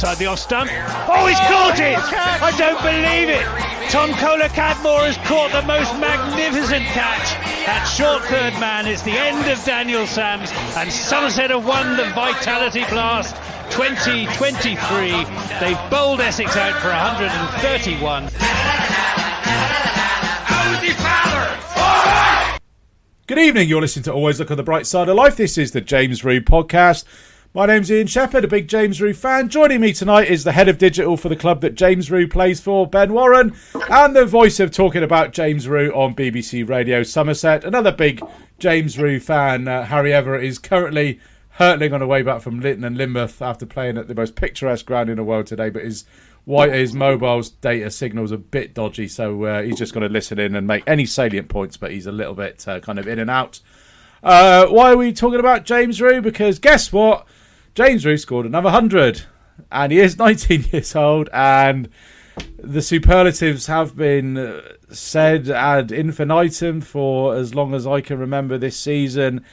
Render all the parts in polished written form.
inside the off stump. Oh, he's caught it! I don't believe it! Tom Kohler-Cadmore has caught the most magnificent catch. That short third man is the end of Daniel Sams, and Somerset have won the Vitality Blast 2023. They've bowled Essex out for 131. Good evening, you're listening to Always Look on the Bright Side of Life. This is the James Rew podcast. My name's Ian Shepherd, a big James Rew fan. Joining me tonight is the head of digital for the club that James Rew plays for, Ben Warren, and the voice of talking about James Rew on BBC Radio Somerset. Another big James Rew fan, Harry Everett, is currently hurtling on the way back from Lytton and Lynmouth after playing at the most picturesque ground in the world today, but his mobile's data signal's a bit dodgy, so he's just going to listen in and make any salient points, but he's a little bit kind of in and out. Why are we talking about James Rew? Because guess what? James Rew scored another 100, and he is 19 years old, and the superlatives have been said ad infinitum for as long as I can remember this season.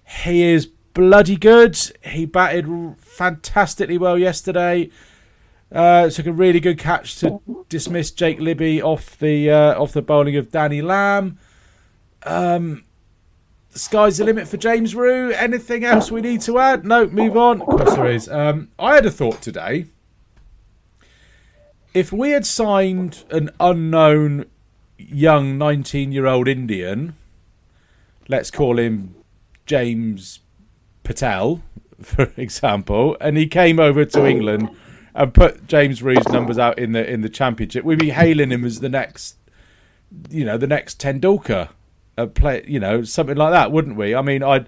He is bloody good. He batted fantastically well yesterday. Took a really good catch to dismiss Jake Libby off the bowling of Danny Lamb. The sky's the limit for James Rew. Anything else we need to add? No, move on. Of course there is. I had a thought today. If we had signed an unknown young 19-year-old Indian, let's call him James Patel, for example, and he came over to England and put James Rew's numbers out in the championship, we'd be hailing him as the next Tendulkar. Play, something like that, wouldn't we? I mean, I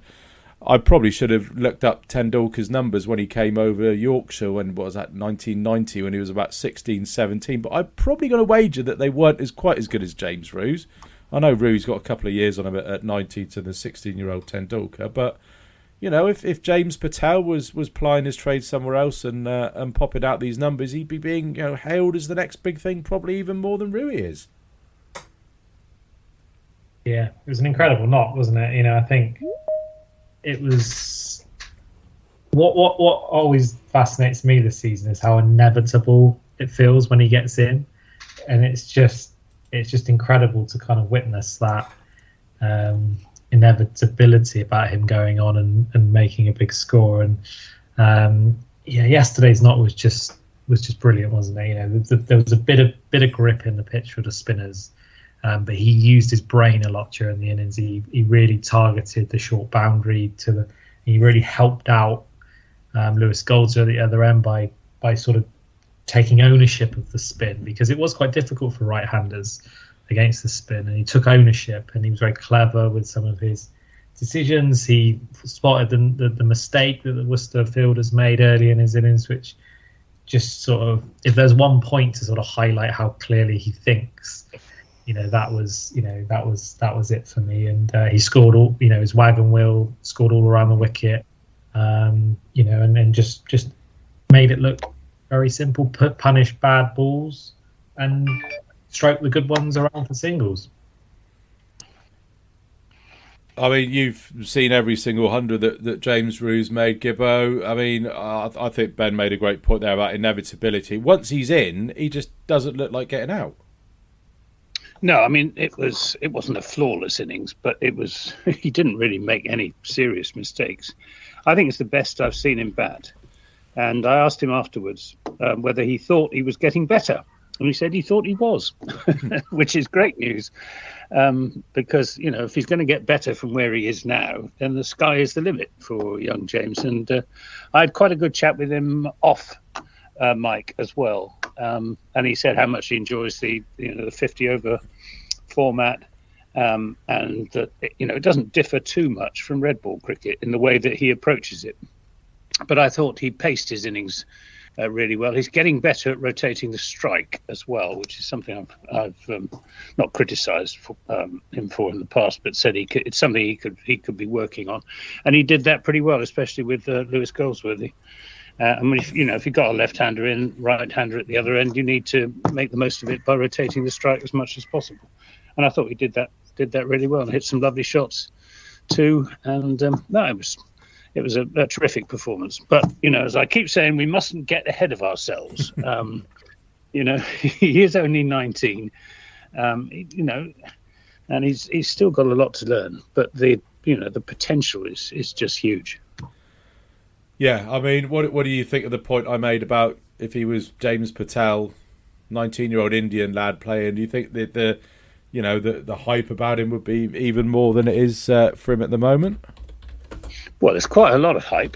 probably should have looked up Tendulkar's numbers when he came over Yorkshire when, what was that, 1990, when he was about 16, 17. But I'm probably going to wager that they weren't quite as good as James Rew's. I know Rew's got a couple of years on him at 90 to the 16-year-old Tendulkar. But, if James Patel was plying his trade somewhere else and popping out these numbers, he'd be being hailed as the next big thing, probably even more than Rew is. Yeah, it was an incredible knock, wasn't it? I think it was what always fascinates me this season is how inevitable it feels when he gets in, and it's just incredible to kind of witness that inevitability about him going on and making a big score. And yesterday's knock was just brilliant, wasn't it? There was a bit of grip in the pitch for the spinners. But he used his brain a lot during the innings. He really targeted the short boundary he really helped out Lewis Goldsworth at the other end by sort of taking ownership of the spin, because it was quite difficult for right-handers against the spin, and he took ownership, and he was very clever with some of his decisions. He spotted the mistake that the Worcester fielders made early in his innings, which just sort of, if there's one point to sort of highlight how clearly he thinks, that was it for me. And he scored all, his wagon wheel scored all around the wicket, and just made it look very simple. Punish bad balls and stroke the good ones around for singles. I mean, you've seen every single 100 that James Rew's made, Gibbo. I mean, I think Ben made a great point there about inevitability. Once he's in, he just doesn't look like getting out. No, I mean, it wasn't a flawless innings, but he didn't really make any serious mistakes. I think it's the best I've seen him bat. And I asked him afterwards whether he thought he was getting better. And he said he thought he was, which is great news. Because, if he's going to get better from where he is now, then the sky is the limit for young James. And I had quite a good chat with him off Mike as well. And he said how much he enjoys the 50 over format, and that it doesn't differ too much from red ball cricket in the way that he approaches it. But I thought he paced his innings really well. He's getting better at rotating the strike as well, which is something I've not criticised him for in the past, but said it's something he could be working on, and he did that pretty well, especially with Lewis Goldsworthy. I mean, if you've got a left-hander in, right-hander at the other end, you need to make the most of it by rotating the strike as much as possible. And I thought he did that really well and hit some lovely shots too. And no, it was a terrific performance. But as I keep saying, we mustn't get ahead of ourselves. He is only 19. And he's still got a lot to learn. But the potential is just huge. Yeah, I mean, what do you think of the point I made about if he was James Patel, 19-year-old Indian lad playing? Do you think that the hype about him would be even more than it is for him at the moment? Well, there's quite a lot of hype,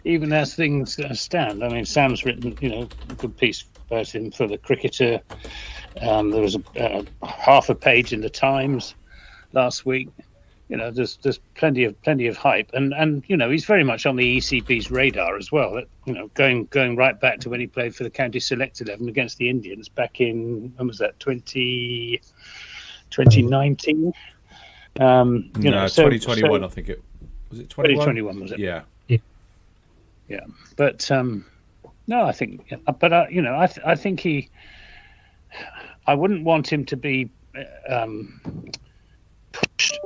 even as things stand. I mean, Sam's written a good piece about him for the Cricketer. There was half a page in the Times last week. There's plenty of hype, and he's very much on the ECB's radar as well. Going right back to when he played for the County Select 11 against the Indians back in, when was that, 2019? 2021. I think it was. It 2021 was it? Yeah. But no, I think, but I think he. I wouldn't want him to be pushed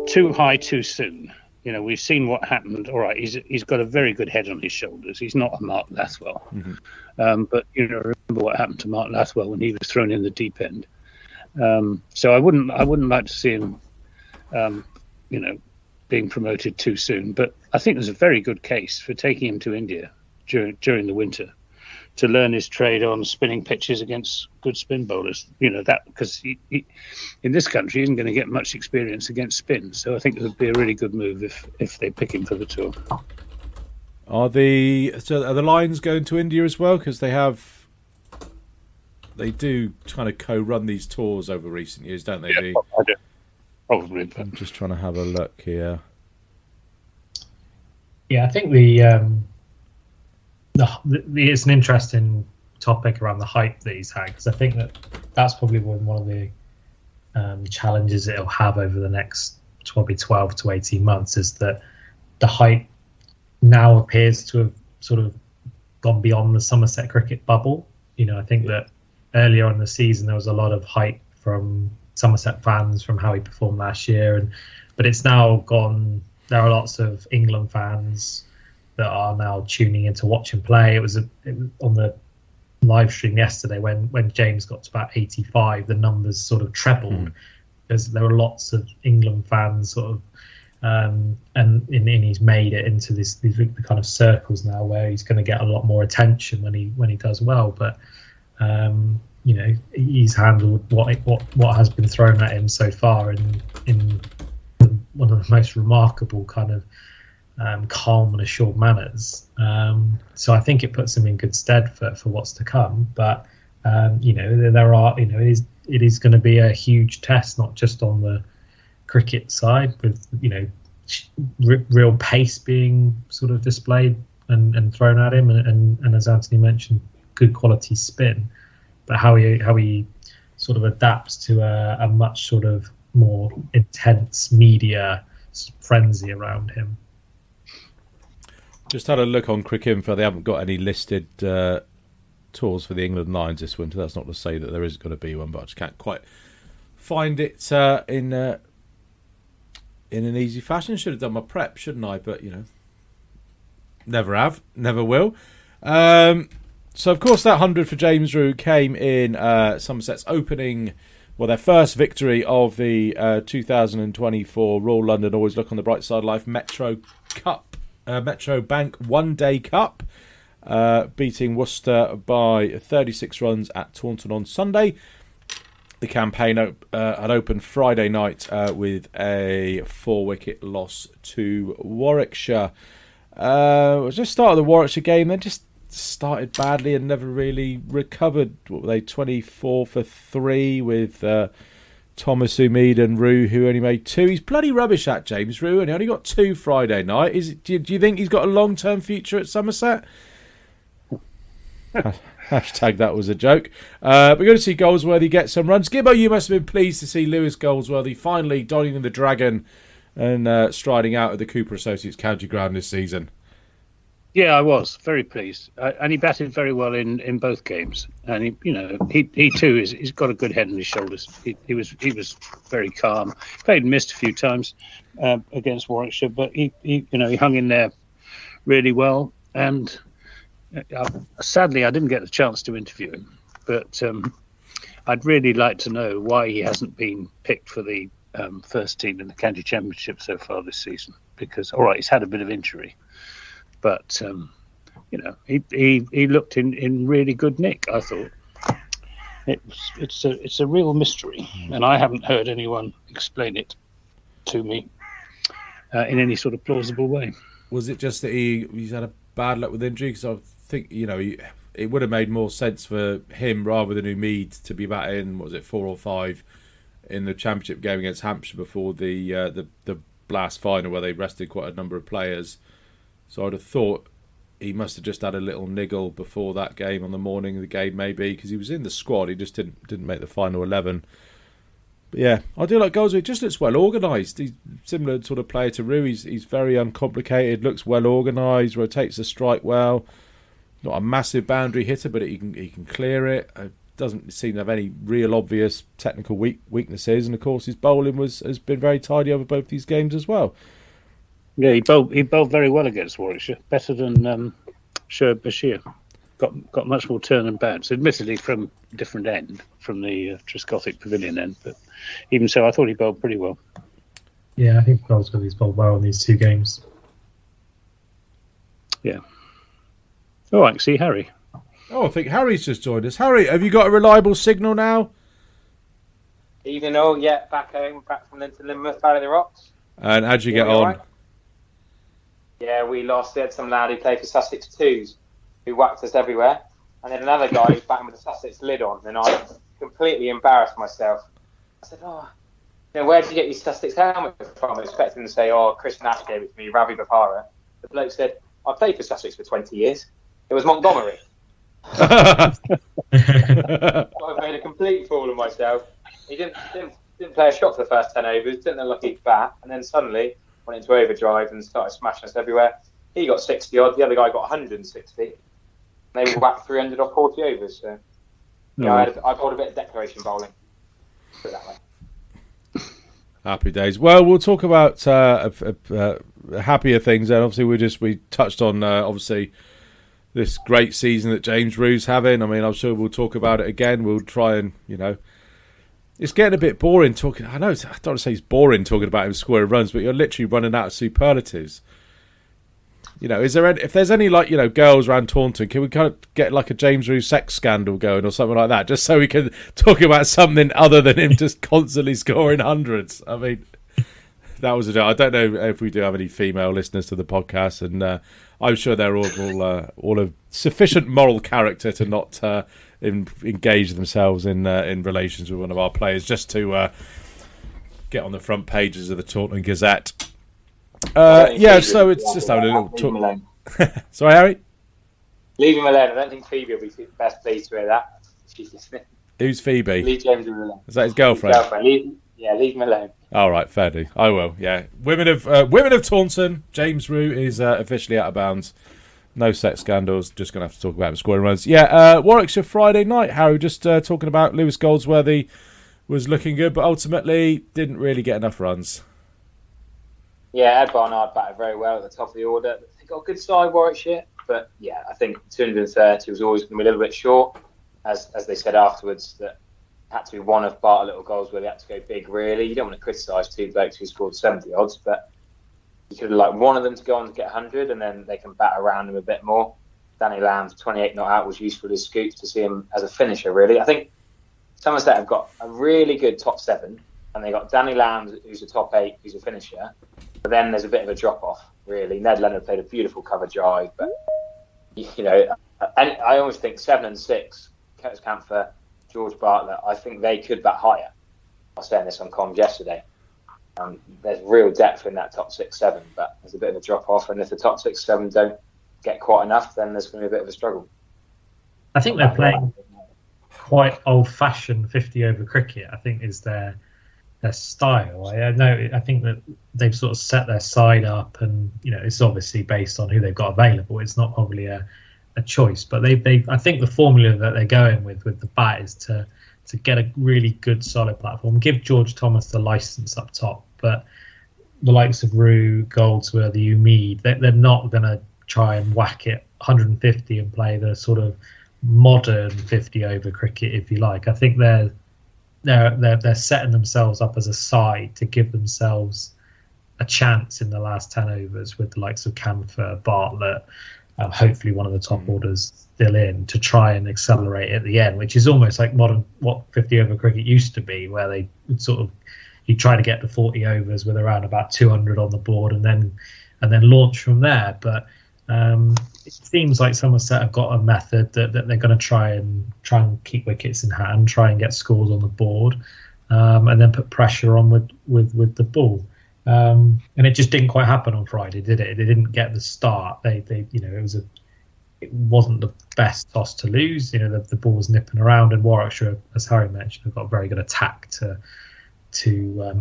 too high too soon. We've seen what happened. All right, he's got a very good head on his shoulders. He's not a Mark Lathwell. Mm-hmm. But remember what happened to Mark Lathwell when he was thrown in the deep end. So I wouldn't like to see him being promoted too soon. But I think there's a very good case for taking him to India during the winter to learn his trade on spinning pitches against good spin bowlers. That because he in this country isn't going to get much experience against spin. So I think it would be a really good move if they pick him for the tour. Are the Lions going to India as well? Because they do kind of co-run these tours over recent years, don't they? Yeah, probably. But I'm just trying to have a look here. Yeah, I think it's an interesting topic around the hype that he's had, because I think that's probably one of the challenges it'll have over the next probably 12 to 18 months, is that the hype now appears to have sort of gone beyond the Somerset cricket bubble. I think that earlier in the season there was a lot of hype from Somerset fans from how he performed last year, but it's now gone. There are lots of England fans that are now tuning in to watch him play. It was on the live stream yesterday when James got to about 85, the numbers sort of trebled, because there were lots of England fans sort of, and he's made it into these kind of circles now where he's going to get a lot more attention when he does well. But he's handled what has been thrown at him so far in one of the most remarkable kind of calm and assured manners. So I think it puts him in good stead for what's to come. But there are it is going to be a huge test, not just on the cricket side, with real pace being sort of displayed and thrown at him, and as Anthony mentioned, good quality spin. But how he sort of adapts to a much sort of more intense media frenzy around him. Just had a look on Cricinfo. They haven't got any listed tours for the England Lions this winter. That's not to say that there isn't going to be one, but I just can't quite find it in an easy fashion. Should have done my prep, shouldn't I? But never have, never will. So of course that 100 for James Rew came in Somerset's opening. Well, their first victory of the 2024 Royal London Always Look on the Bright Side of Life Metro Bank One Day Cup, beating Worcester by 36 runs at Taunton on Sunday. The campaign had opened Friday night with a 4-wicket loss to Warwickshire. It was just start of the Warwickshire game. They just started badly and never really recovered. What were they, 24 for 3 with Thomas, Umeed and Rew, who only made 2. He's bloody rubbish at James Rew, and he only got 2 Friday night. Do you think he's got a long-term future at Somerset? Hashtag that was a joke. We're going to see Goldsworthy get some runs. Gibbo, you must have been pleased to see Lewis Goldsworthy finally donning the dragon and striding out of the Cooper Associates County Ground this season. Yeah, I was very pleased, and he batted very well in both games. And he too he's got a good head on his shoulders. He was very calm. Played and missed a few times, against Warwickshire, but he hung in there really well. And sadly, I didn't get the chance to interview him, but I'd really like to know why he hasn't been picked for the first team in the county championship so far this season. Because all right, he's had a bit of injury, but he looked in really good nick. I thought it's a real mystery, and I haven't heard anyone explain it to me in any sort of plausible way. Was it just that he's had a bad luck with injury? Because I think it would have made more sense for him rather than Umeed to be batting. What was it, 4 or 5 in the championship game against Hampshire before the last final where they rested quite a number of players. So I'd have thought he must have just had a little niggle before that game on the morning of the game, maybe, because he was in the squad. He just didn't make the final 11. But yeah, I do like Goldsworthy. He just looks well organised. He's similar sort of player to Rew. He's very uncomplicated, looks well organised, rotates the strike well. Not a massive boundary hitter, but he can clear it. Doesn't seem to have any real obvious technical weaknesses, and of course his bowling has been very tidy over both these games as well. Yeah, he bowled very well against Warwickshire, better than Shoaib Bashir. Got much more turn and bounce, admittedly from a different end, from the Trescothick Pavilion end, but even so, I thought he bowled pretty well. Yeah, I think Goldsworthy's bowled well in these 2 games. Yeah. All right, see Harry. Oh, I think Harry's just joined us. Harry, have you got a reliable signal now? Evening all, yeah, back home, back from Lynmouth, Valley of the Rocks. And how'd you get on? Right? Yeah, we lost. We had some lad who played for Sussex 2s who whacked us everywhere. And then another guy who's batting with the Sussex lid on. And I completely embarrassed myself. I said, where did you get your Sussex helmet from? I expected him to say, Chris Nash gave it to me, Ravi Bapara. The bloke said, I played for Sussex for 20 years. It was Montgomery. I made a complete fool of myself. He didn't play a shot for the first 10 overs, didn't look like he'd bat, and then suddenly went into overdrive and started smashing us everywhere. He got 60 odd, the other guy got 160. They whacked 300 off 40 overs. So I bowled a bit of declaration bowling. Put it that way. Happy days. Well, we'll talk about happier things. And obviously, we touched on obviously this great season that James Rew's having. I mean, I'm sure we'll talk about it again. We'll try and it's getting a bit boring talking. I know I don't want to say it's boring talking about him scoring runs, but you're literally running out of superlatives. Is there if there's any girls around Taunton, can we kind of get like a James Rew sex scandal going or something like that, just so we can talk about something other than him just constantly scoring hundreds? I mean, that was I don't know if we do have any female listeners to the podcast, and I'm sure they're all of sufficient moral character to not engage themselves in relations with one of our players, just to get on the front pages of the Taunton Gazette. So it's just having a little talk. Sorry, Harry? Leave him alone. I don't think Phoebe will be best pleased to hear that. She's listening. Who's Phoebe? Leave James alone. Is that his girlfriend? Leave him alone. All right, fair do. I will. Yeah, women of Taunton. James Rew is officially out of bounds. No sex scandals. Just going to have to talk about him scoring runs. Yeah, Warwickshire Friday night. Harry, just talking about Lewis Goldsworthy was looking good, but ultimately didn't really get enough runs. Yeah, Ed Barnard batted very well at the top of the order. They got a good side, Warwickshire, but yeah, I think 230 was always going to be a little bit short. As they said afterwards, that had to be one of Bart Little goals where they had to go big, really. You don't want to criticise 2 blokes who scored 70 odds, but you could have liked one of them to go on to get 100, and then they can bat around him a bit more. Danny Lamb's 28 not out was useful as scoops to see him as a finisher, really. I think Somerset have got a really good top 7, and they got Danny Lamb, who's a top 8, who's a finisher. But then there's a bit of a drop-off, really. Ned Leonard played a beautiful cover drive, but, I always think 7 and 6, Curtis Camphor, George Bartlett, I think they could bat higher. I was saying this on comms yesterday. There's real depth in that top 6-7, but there's a bit of a drop-off, and if the top 6-7 don't get quite enough, then there's going to be a bit of a struggle. I think they're playing quite old-fashioned 50-over cricket, I think, is their style. I think that they've sort of set their side up, and it's obviously based on who they've got available. It's not probably a choice, but they I think the formula that they're going with the bat is to get a really good solid platform, give George Thomas the license up top, but the likes of Rew, Goldsworthy, Umeed, they're not going to try and whack it 150 and play the sort of modern 50 over cricket, if you like. I think they're setting themselves up as a side to give themselves a chance in the last 10 overs with the likes of Camphor, Bartlett, hopefully one of the top orders still in, to try and accelerate at the end, which is almost like modern what 50 over cricket used to be, where they would sort of, you try to get to 40 overs with around about 200 on the board and then launch from there. But it seems like Somerset have got a method that they're going to try and keep wickets in hand, try and get scores on the board, and then put pressure on with the ball. And it just didn't quite happen on Friday, did it? They didn't get the start. They it wasn't the best toss to lose. The ball was nipping around, and Warwickshire, as Harry mentioned, have got a very good attack to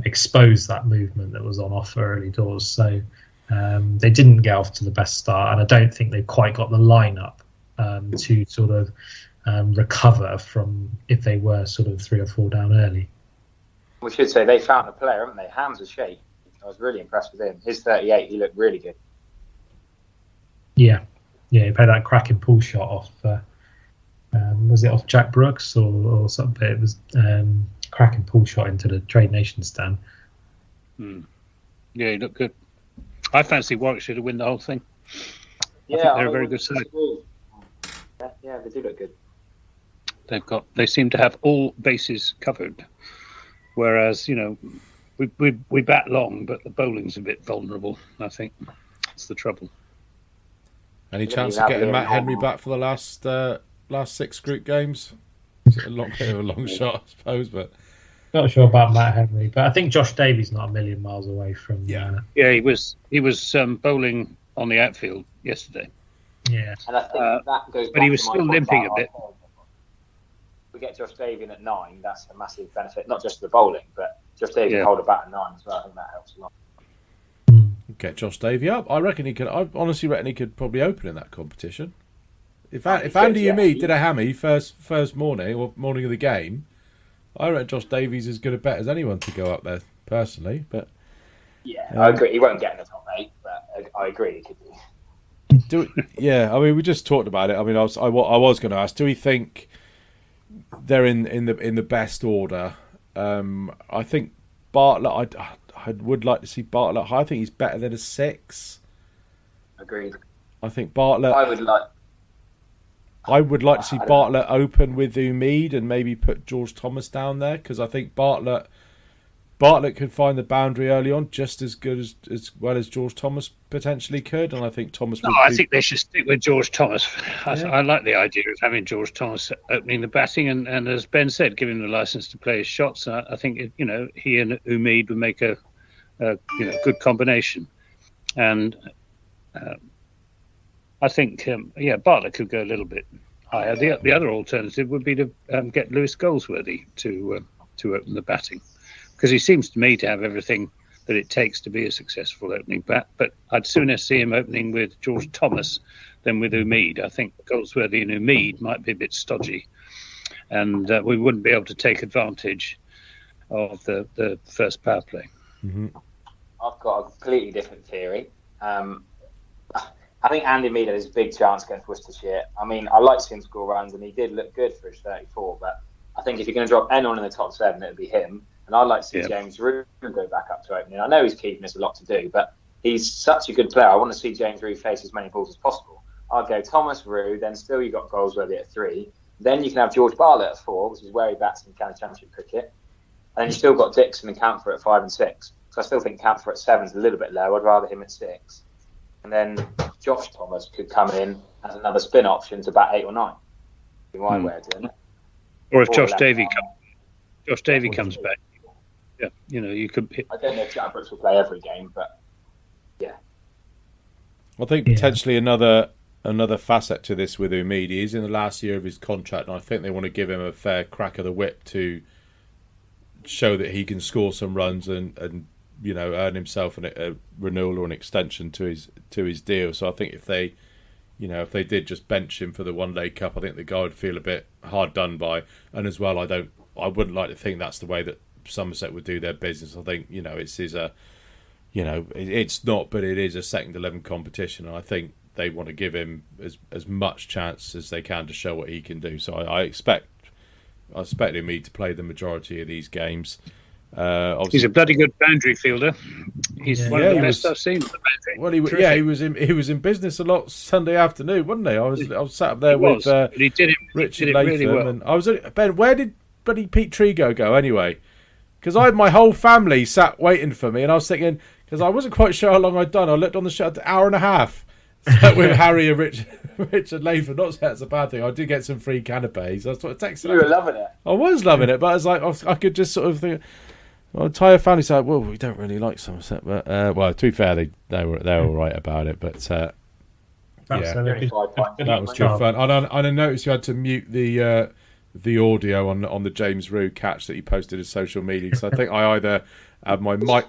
expose that movement that was on offer early doors. So they didn't get off to the best start, and I don't think they've quite got the lineup to sort of recover from if they were sort of 3 or 4 down early. We should say they found a player, haven't they? Hamza Sheikh. I was really impressed with him. His 38, he looked really good. Yeah, he played that cracking pull shot off. Was it off Jack Brooks or something? It was cracking pull shot into the Trade Nation stand. Yeah, he looked good. I fancy Warwickshire to win the whole thing. Yeah, they're a very good side. Yeah, they do look good. They seem to have all bases covered, whereas we bat long, but the bowling's a bit vulnerable. I think that's the trouble. Any chance of getting Matt Henry back for the last 6 group games? It's a bit of a long shot, I suppose, but not sure about Matt Henry. But I think Josh Davies not a million miles away from. Yeah, he was bowling on the outfield yesterday. Yeah, and I think that goes. But he was still limping a bit. We get Josh Davies in at 9. That's a massive benefit, not just for the bowling, but Josh Davies can hold a bat at 9 as well. I think that helps a lot. Get Josh Davies up. I honestly reckon he could probably open in that competition. If Andy Umeed did a hammy first morning or morning of the game, I reckon Josh Davies is as good a bet as anyone to go up there personally. But I agree. He won't get in the top 8, but I agree he could be. I mean, we just talked about it. I mean, I was going to ask, do we think they're in the best order? I think Bartlett. I would like to see Bartlett. I think he's better than a 6. Agreed. I think Bartlett. I would like to see Bartlett open with Umeed and maybe put George Thomas down there, because I think Bartlett could find the boundary early on just as good as well as George Thomas potentially could, and I think Thomas. I think they should stick with George Thomas. I like the idea of having George Thomas opening the batting, and as Ben said, giving him the license to play his shots. I think he and Umeed would make a good combination, and I think Bartlett could go a little bit higher. The other alternative would be to get Lewis Goldsworthy to open the batting, because he seems to me to have everything that it takes to be a successful opening bat. But I'd sooner see him opening with George Thomas than with Umeed. I think Goldsworthy and Umeed might be a bit stodgy, and we wouldn't be able to take advantage of the first power play. Mm-hmm. I've got a completely different theory. I think Andy Mead had his big chance against Worcestershire. I mean, I like seeing score runs, and he did look good for his 34, but I think if you're going to drop anyone in the top 7, it would be him. And I'd like to see James Rew go back up to opening. I know he's keeping us a lot to do, but he's such a good player. I want to see James Rew face as many balls as possible. I'd go Thomas, Rew, then still you've got Goldsworthy at 3. Then you can have George Bartlett at 4, which is where he bats in county championship cricket. And then you've still got Dixon and Camphor at 5 and 6. So I still think Camphor at 7 is a little bit low. I'd rather him at 6. And then Josh Thomas could come in as another spin option to bat 8 or 9. Be my way of doing it. Or if Josh Davies comes back, you could. I don't know if Jack Brooks will play every game, but yeah. I think potentially another facet to this with Umeed. He's in the last year of his contract, and I think they want to give him a fair crack of the whip to show that he can score some runs and earn himself a renewal or an extension to his deal. So I think if they did just bench him for the One Day Cup, I think the guy would feel a bit hard done by. And as well, I wouldn't like to think that's the way that Somerset would do their business. I think it's it's not, but it is a second 11 competition, and I think they want to give him as much chance as they can to show what he can do. So I expect him to play the majority of these games. He's a bloody good boundary fielder. He's one of the best I've seen. Well, he was in business a lot Sunday afternoon, wasn't he? I was sat up there with Richard Latham, really well. And I was Ben. Where did bloody Pete Trigo go anyway? Because I had my whole family sat waiting for me, and I was thinking, because I wasn't quite sure how long I'd done. I looked on the show, an hour and a half with Harry and Richard Latham. Not that that's a bad thing. I did get some free canapes. I was sort of texting. You were loving it. I was loving it, but I was like, I could just sort of think. Well, the entire family said, "Well, we don't really like Somerset," but well, to be fair, they were all right about it. But that was good fun. And I noticed you had to mute the audio on the James Rew catch that he posted to social media. So I think I either had my mic.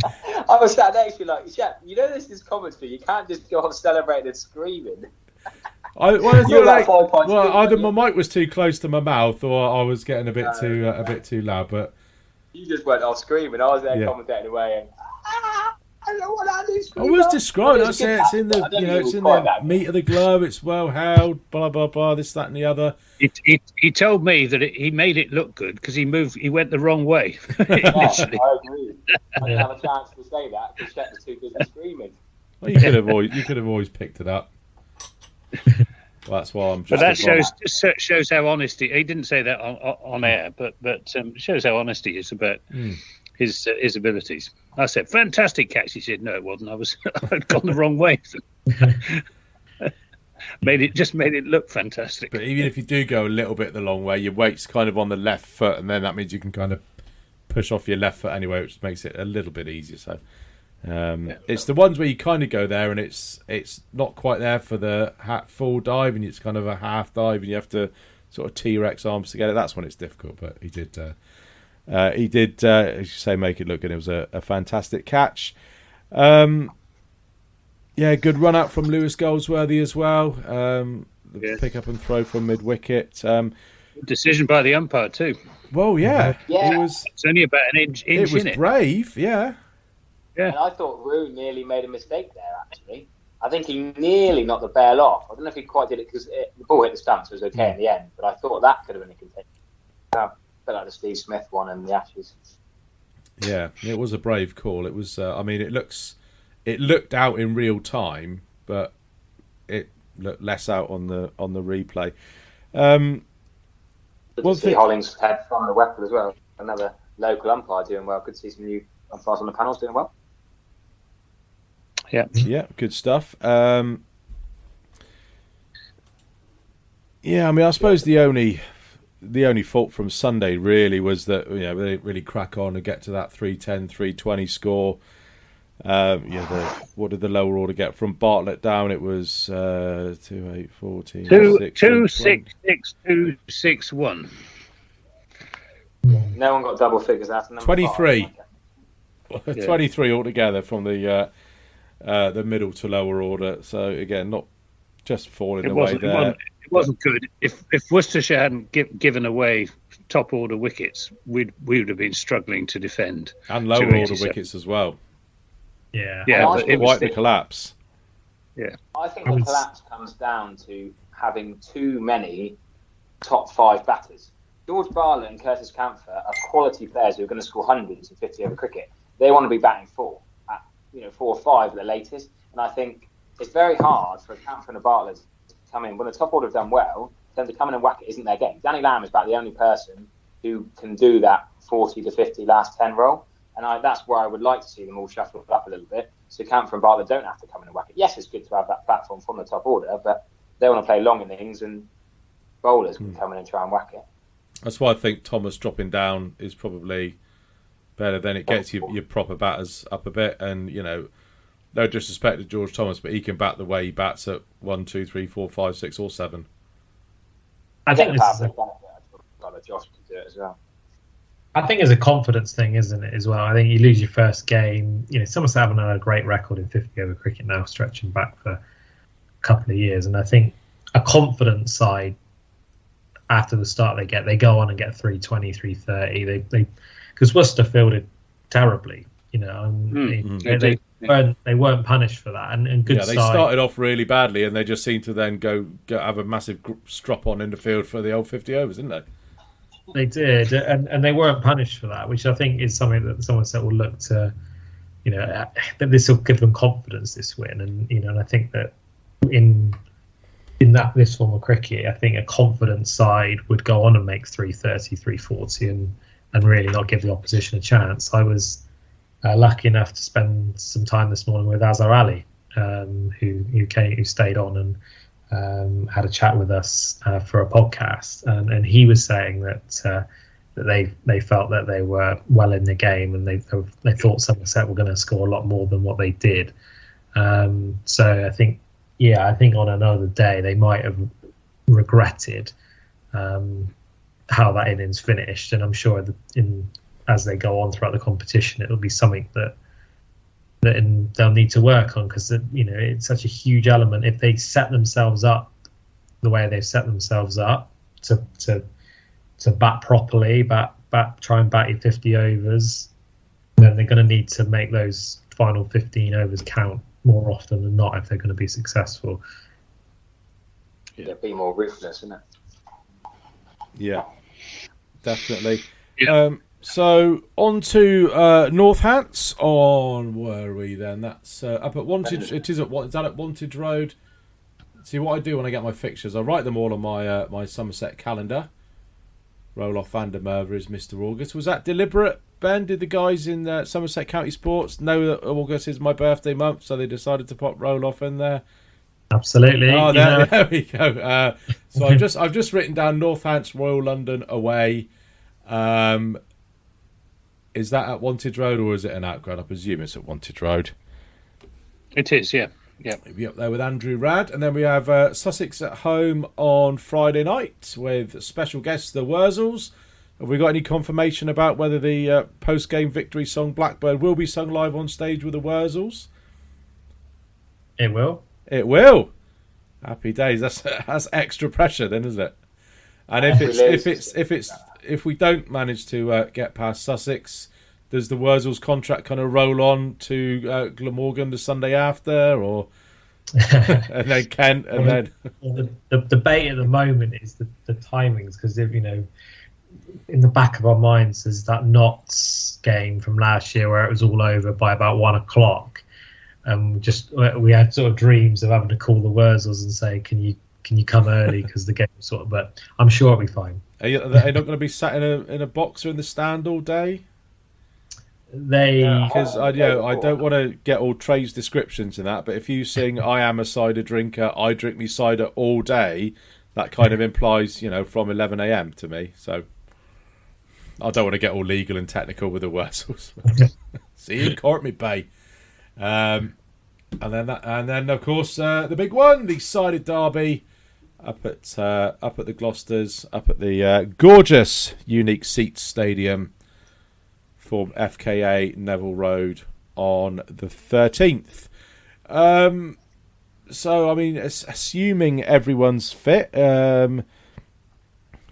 I was sat next to you like, Shep, this is commentary. You can't just go on celebrating and screaming. Either my mic was too close to my mouth, or I was getting a bit too loud. But you just went off screaming. I was there commentating away, and I don't want to do screaming. I was describing. I said it's in the it's in the meat of the glove. It's well held. Blah blah blah. This, that, and the other. He told me that he made it look good because he went the wrong way. Literally. I agree. I didn't have a chance to say that because Shep was too busy screaming. Well, you could have always picked it up. Well, that's why I'm. But that shows how honest he didn't say that on air, but shows how honest he is about his abilities. I said, "Fantastic catch." He said, "No, it wasn't. I'd gone the wrong way." made it look fantastic. But even if you do go a little bit the long way, your weight's kind of on the left foot, and then that means you can kind of push off your left foot anyway, which makes it a little bit easier. So. It's the ones where you kind of go there and it's not quite there for the full dive, and it's kind of a half dive, and you have to sort of T-Rex arms together. That's when it's difficult. But he did, as you say, make it look good. It was a fantastic catch. Good run out from Lewis Goldsworthy as well. Pick up and throw from mid wicket. Decision by the umpire too. Well, yeah. It's only about an inch. It was brave, yeah. Yeah. And I thought Rew nearly made a mistake there, actually. I think he nearly knocked the bail off. I don't know if he quite did it because the ball hit the stumps, so it was okay in the end. But I thought that could have been a contention. A bit like the Steve Smith one and the Ashes. Yeah, it was a brave call. It was. It looked out in real time, but it looked less out on the replay. See Hollings had from the weapon as well. Another local umpire doing well. Could see some new umpires on the panels doing well. Yeah, good stuff. I suppose the only fault from Sunday really was that they didn't really crack on and get to that 310, 320 score. What did the lower order get from Bartlett down? It was 2, 8, 14, 2, 6, 6, 2, 6, 1. No one got double figures after number 23. 5. 23 altogether from the middle to lower order. So again, not just falling away there. It wasn't good. If Worcestershire hadn't given away top order wickets, we would have been struggling to defend. And lower order wickets as well. Yeah, but it was the collapse. Yeah, I think the collapse comes down to having too many top 5 batters. George Bartlett and Curtis Camphor are quality players who are going to score hundreds in 50 over cricket. They want to be batting 4 or 5 at the latest. And I think it's very hard for a Camphor and a Bartlett to come in when the top order have done well. Then to come in and whack it isn't their game. Danny Lamb is about the only person who can do that 40 to 50 last 10 role. And that's where I would like to see them all shuffle up a little bit. So Camphor and Bartlett don't have to come in and whack it. Yes, it's good to have that platform from the top order, but they want to play long innings and bowlers can come in and try and whack it. That's why I think Thomas dropping down is probably better. Then it gets your proper batters up a bit. And, no disrespect to George Thomas, but he can bat the way he bats at 1, 2, 3, 4, 5, 6 or 7. I think this is Josh can do it as well. I think it's a confidence thing, isn't it, as well? I think you lose your first game. Somerset haven't had a great record in 50 over cricket now, stretching back for a couple of years. And I think a confidence side, after the start they go on and get 320, 330. Because Worcester fielded terribly. They weren't punished for that, and good. Yeah, they started off really badly, and they just seemed to then go have a massive strop on in the field for the old 50 overs, didn't they? They did, and they weren't punished for that, which I think is something that Somerset will look to. That this will give them confidence, this win, and I think that in this form of cricket, I think a confident side would go on and make 330, 340, and really not give the opposition a chance. I was lucky enough to spend some time this morning with Azhar Ali, who stayed on and had a chat with us for a podcast, and he was saying that they felt that they were well in the game, and they thought Somerset were going to score a lot more than what they did. So I think on another day they might have regretted how that innings finished, and I'm sure that as they go on throughout the competition, it'll be something that they'll need to work on, because it's such a huge element. If they set themselves up the way they've set themselves up to bat properly, try and bat your 50 overs, then they're going to need to make those final 15 overs count more often than not if they're going to be successful. Yeah, be more ruthless, isn't it? Yeah, definitely. Yeah. So on to Northants. On where are we then? That's up at Wantage. It is at what? Is that at Wantage Road? See, what I do when I get my fixtures, I write them all on my my Somerset calendar. Roloff van der Merwe is Mr. August. Was that deliberate, Ben? Did the guys in Somerset County Sports know that August is my birthday month, so they decided to pop Roloff in there? Absolutely. Oh, there we go. So I've just written down Northants Royal London away. Is that at Wantage Road, or is it an outground? I presume it's at Wantage Road. It is, yeah. Yeah, we'll be up there with Andrew Rad, and then we have Sussex at home on Friday night with special guests, the Wurzels. Have we got any confirmation about whether the post-game victory song Blackbird will be sung live on stage with the Wurzels? It will. It will. Happy days. That's extra pressure, then, isn't it? And if we don't manage to get past Sussex, does the Wurzels contract kind of roll on to Glamorgan the Sunday after, or and then Kent, and then the debate at the moment is the timings, because in the back of our minds is that Notts game from last year where it was all over by about 1 o'clock, and we had sort of dreams of having to call the Wurzels and say, can you come early, because the game sort of. But I'm sure it'll be fine. Are they not going to be sat in a boxer in the stand all day? Because I don't want to get all Trey's descriptions in that, but if you sing "I am a cider drinker, I drink me cider all day," that kind of implies from 11 a.m. to me. So I don't want to get all legal and technical with the Wurzels. See you in court, me bay. And then of course the big one, the sided derby up at the Gloucesters, up at the gorgeous Unique Seats Stadium for FKA Neville Road on the 13th. So I mean, assuming everyone's fit,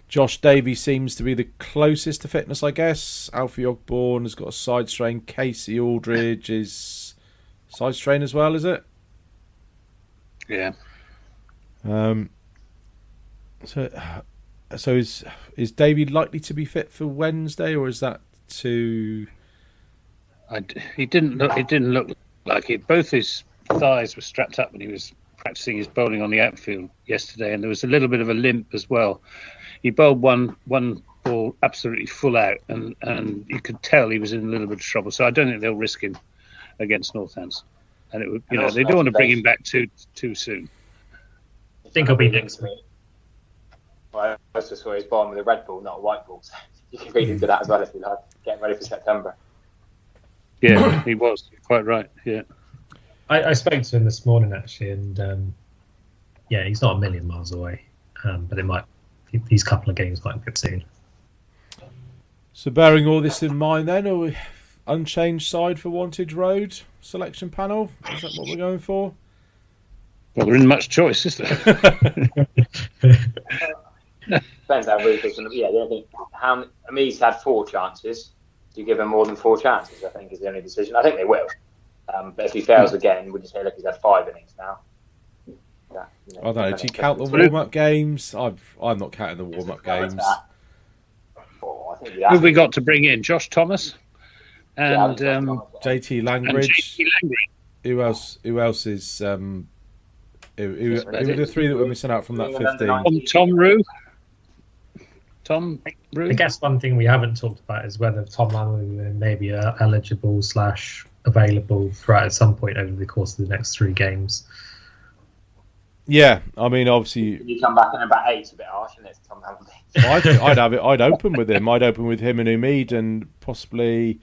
Josh Davey seems to be the closest to fitness, I guess. Alfie Ogborn has got a side strain. Casey Aldridge is side strain as well, is it? Yeah. So is Davey likely to be fit for Wednesday, or is that too? He didn't look like it. Both his thighs were strapped up when he was practicing his bowling on the outfield yesterday, and there was a little bit of a limp as well. He bowled one ball absolutely full out, and you could tell he was in a little bit of trouble. So I don't think they'll risk him against Northants, and it would, they don't want to bring him back too soon. I think he'll be next week. Well, I just saw he's bowling with a red ball, not a white ball. So you can read into that as well if you like. Getting ready for September. Yeah, he was quite right. Yeah, I spoke to him this morning actually, and he's not a million miles away, but it might. These couple of games might get soon. So bearing all this in mind, then, are we unchanged side for Wantage Road selection panel? Is that what we're going for? Well, there isn't much choice, is there? Depends how ruthless. Yeah, I think he's had 4 chances. do you give him more than 4 chances? I think is the only decision. I think they will. But if he fails again, would you say, look, he's had 5 innings now? Yeah, I don't know. Do you count the warm-up games? I'm not counting the warm-up games. Who have we got to bring in? Josh Thomas and JT Langridge. Who else is? Who were the 3 that were missing out from that 15? Tom Rew. Tom Rew. I guess one thing we haven't talked about is whether Tom Lamb may be eligible / available throughout at some point over the course of the next 3 games. Yeah, I mean, obviously, Can you come back in about 8? A bit harsh, isn't it? Tom Lamb. I'd open with him. I'd open with him and Umeed, and possibly.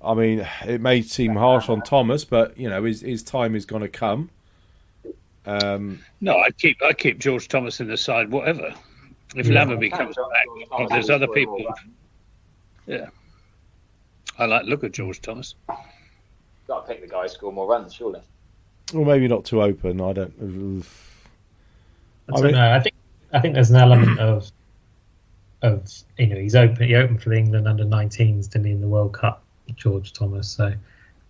I mean, it may seem harsh on Thomas, but you know, his time is going to come. No, I'd keep George Thomas in the side, whatever. If Lamberby comes back, there's other people. Yeah, I like look at George Thomas. Got to pick the guy who score more runs, surely. Well, maybe not too open. I don't. I don't know. I think there's an element of he's open. He opened for the England under-19s, didn't he, in the World Cup, George Thomas. So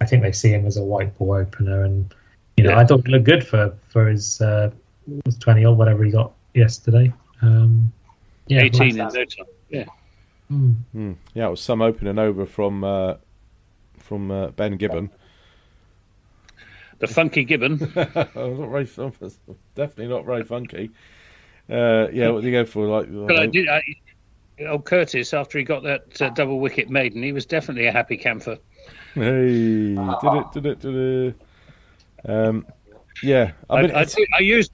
I think they see him as a white ball opener, and I thought it looked good for his 20 or whatever he got yesterday. 18 in no time. Yeah. Yeah, it was some opening over from Ben Gibbon. The funky Gibbon. Not very, definitely not very funky. What did he go for? Old Curtis, after he got that double wicket maiden, he was definitely a happy camper. Hey, did it. Yeah, I used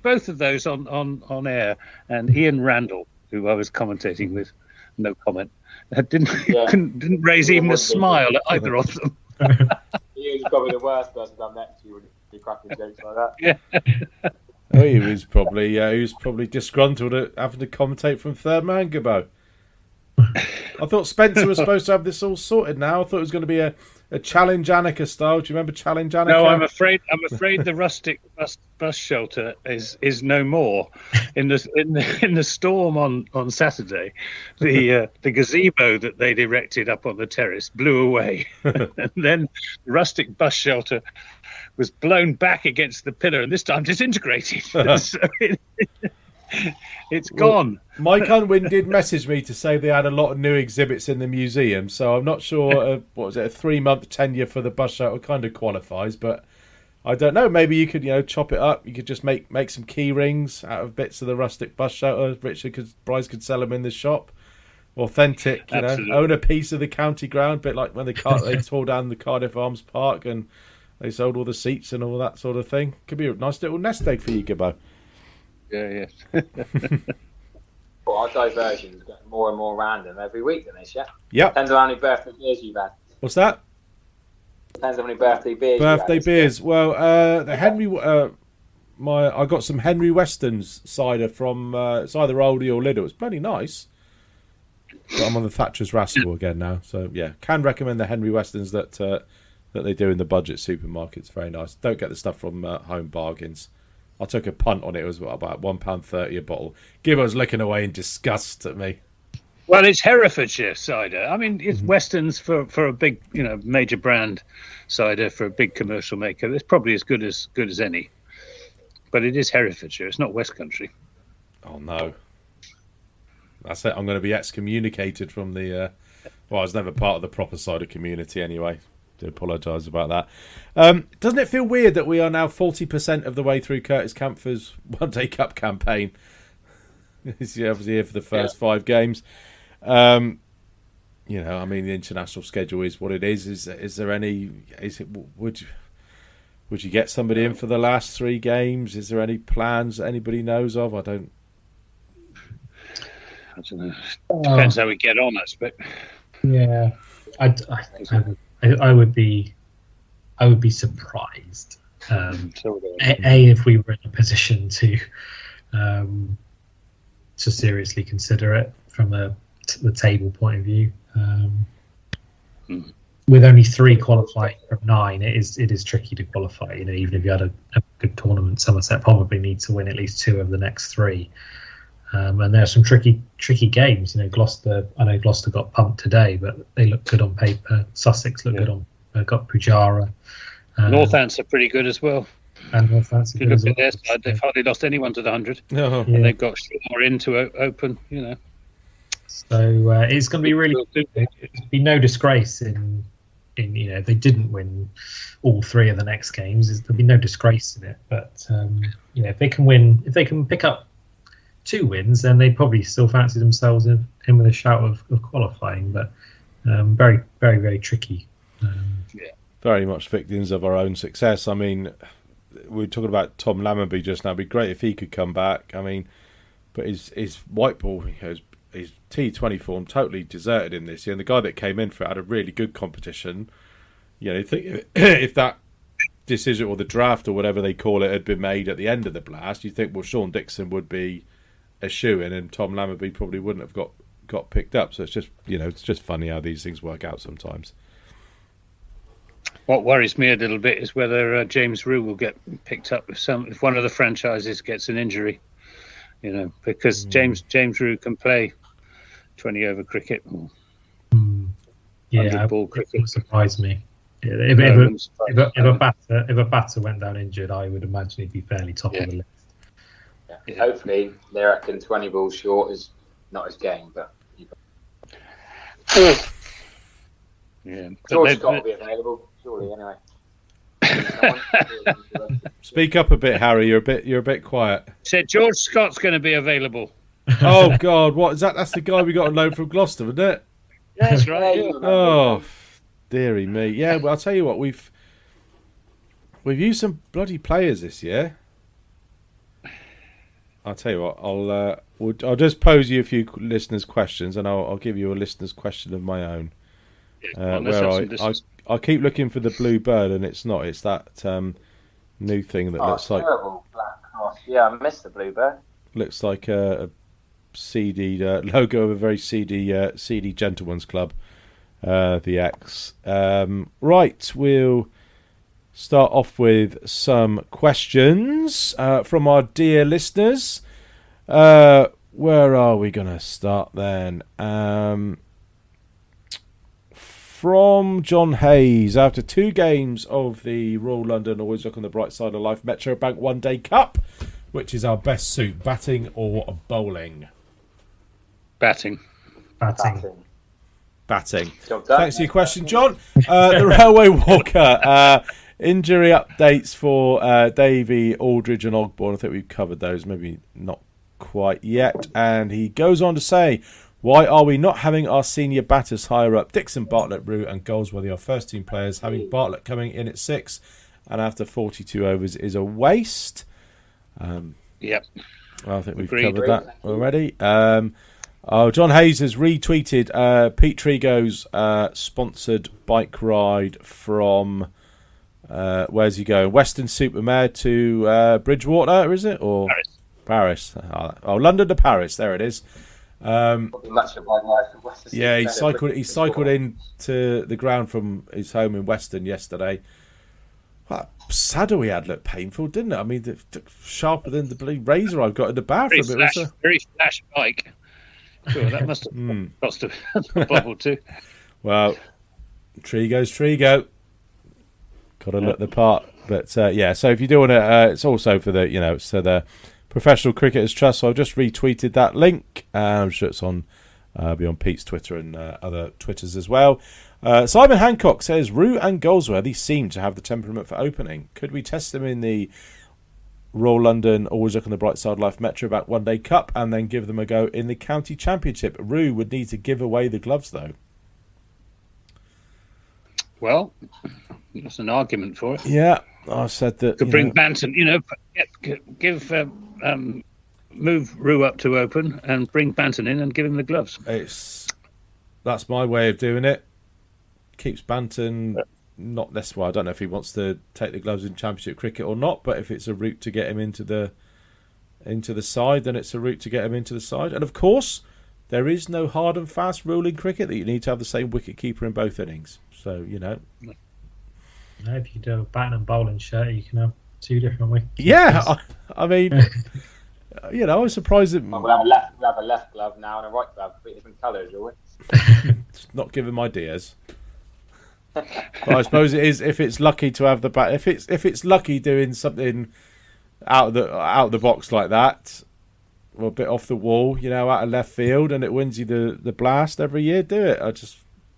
both of those on air, and Ian Randall, who I was commentating with, no comment, didn't raise even a smile at either of them. He was probably the worst person done next to you when you cracking jokes like that. Yeah. Oh, he was probably disgruntled at having to commentate from third man, Gibbo. I thought Spencer was supposed to have this all sorted now. I thought it was going to be a Challenge Annika style. Do you remember Challenge Annika? No, I'm afraid the rustic bus shelter is no more. In the storm on Saturday, the gazebo that they'd erected up on the terrace blew away, and then the rustic bus shelter was blown back against the pillar, and this time disintegrated. So it's gone. Mike Unwin did message me to say they had a lot of new exhibits in the museum, so I'm not sure. What was it? A 3-month tenure for the bus shelter kind of qualifies, but I don't know. Maybe you could, chop it up. You could just make some key rings out of bits of the rustic bus shelter. Bryce could sell them in the shop. Authentic, own a piece of the county ground, bit like when they tore down the Cardiff Arms Park and they sold all the seats and all that sort of thing. Could be a nice little nest egg for you, Gibbo. Yeah. Well, our diversions get more and more random every week, don't they, Chef? Yep. Depends on how many birthday beers you've had. What's that? Depends on how many birthday beers Birthday beers. Well, the Henry... I got some Henry Weston's cider from... it's either Oldie or Lidl. It's bloody nice. But I'm on the Thatcher's Rascal again now. So, yeah. Can recommend the Henry Weston's that they do in the budget supermarkets. Very nice. Don't get the stuff from Home Bargains. I took a punt on it. It was about £1.30 a bottle. Gibbo's looking away in disgust at me. Well, it's Herefordshire cider. I mean, it's Weston's for a big, major brand cider for a big commercial maker. It's probably as good as any. But it is Herefordshire. It's not West Country. Oh no, that's it. I'm going to be excommunicated from the. Well, I was never part of the proper cider community anyway. Do apologise about that. Doesn't it feel weird that we are now 40% of the way through Curtis Campher's One Day Cup campaign? He's obviously here for the first 5 games. I mean, the international schedule is what it is. Is there any? Would you get somebody in for the last 3 games? Is there any plans that anybody knows of? I don't know. Depends how we get on, I expect. Yeah, I would be surprised. If we were in a position to seriously consider it from the table point of view. With only 3 qualifying from 9, it is tricky to qualify. Even if you had a good tournament, Somerset probably needs to win at least 2 of the next 3. And there are some tricky games. Gloucester. I know Gloucester got pumped today, but they look good on paper. Sussex look good on. Got Pujara. Northants are pretty good as well. And Northants. If you look at their side, they've hardly lost anyone to the 100, and they've got Shaw in to open. So it's going to be really. It'd be no disgrace in if they didn't win all three of the next games. There'll be no disgrace in it. But if they can pick up 2 wins, then they probably still fancy themselves in with a shout of qualifying. But very, very, very tricky. Very much victims of our own success. I mean, we were talking about Tom Lammerby just now. It'd be great if he could come back. I mean, but his white ball, his T20 form totally deserted in this year. And the guy that came in for it had a really good competition. Think if that decision or the draft or whatever they call it had been made at the end of the blast, you think, well, Sean Dixon would be a shoo-in and Tom Lammerby probably wouldn't have got picked up. So it's just it's just funny how these things work out sometimes. What worries me a little bit is whether James Rew will get picked up if one of the franchises gets an injury. Because James Rew can play 20 over cricket. Or ball cricket. It would surprise me. If a batter went down injured, I would imagine he'd be fairly top of the list. Yeah. Hopefully, they reckon 20 balls short is not his game, but. George's got to be available, surely. Anyway. Speak up a bit, Harry. You're a bit quiet. Said George Scott's going to be available. Oh God, what is that? That's the guy we got on loan from Gloucester, isn't it? Yeah, that's right. Oh, dearie me. Yeah, well, I'll tell you what, we've used some bloody players this year. I'll tell you what, I'll just pose you a few listeners' questions, and I'll give you a listener's question of my own. I keep looking for the blue bird, and it's not. It's that new thing that looks like. Terrible black cross. Yeah, I missed the blue bird. Looks like a seedy logo of a very seedy gentleman's club. The X. Right, we'll start off with some questions from our dear listeners. Where are we going to start then? From John Hayes, after 2 games of the Royal London Always Look on the Bright Side of Life Metro Bank One Day Cup, which is our best suit, batting or bowling? Batting. Thanks for your question, John. The Railway Walker. Injury updates for Davey, Aldridge and Ogborn. I think we've covered those, maybe not quite yet. And he goes on to say, why are we not having our senior batters higher up? Dixon, Bartlett, Rew and Goldsworthy are first team players. Having Bartlett coming in at 6 and after 42 overs is a waste. Yep. I think we've covered that already. John Hayes has retweeted Pete Trigo's sponsored bike ride from where's he going? Weston-super-Mare to Bridgewater, is it? Or Paris. London to Paris. There it is. Yeah, he cycled into the ground from his home in Weston yesterday. That saddle he had looked painful, didn't it? I mean, sharper than the bloody razor I've got in the bathroom. Very flash bike. Sure, that must have cost a bubble too. Well, Trigo. Got to look the part. But so if you do want to, it's also for the, so the Professional Cricketers Trust. So I've just retweeted that link. I'm sure it's on, be on Pete's Twitter and other Twitters as well. Simon Hancock says, Rew and Goldsworthy seem to have the temperament for opening. Could we test them in the Royal London Always Look on the Bright Side Life Metro Back One Day Cup and then give them a go in the County Championship? Rew would need to give away the gloves, though. Well, that's an argument for it. Yeah, I said that. Could bring Banton, move Rew up to open and bring Banton in and give him the gloves. That's my way of doing it. Keeps Banton not necessarily. I don't know if he wants to take the gloves in Championship cricket or not, but if it's a route to get him into the side, then it's a route to get him into the side. And of course, there is no hard and fast rule in cricket that you need to have the same wicket keeper in both innings. So if you do a batting and bowling shirt, you can have 2 different wickets. Yeah, I mean, You know, I was surprised that We'll have a left glove now and a right glove, three different colours, will we? not give him ideas. But I suppose it is if it's lucky to have the bat. If it's lucky doing something out of the box like that, or a bit off the wall, you know, out of left field, and it wins you the blast every year, do it.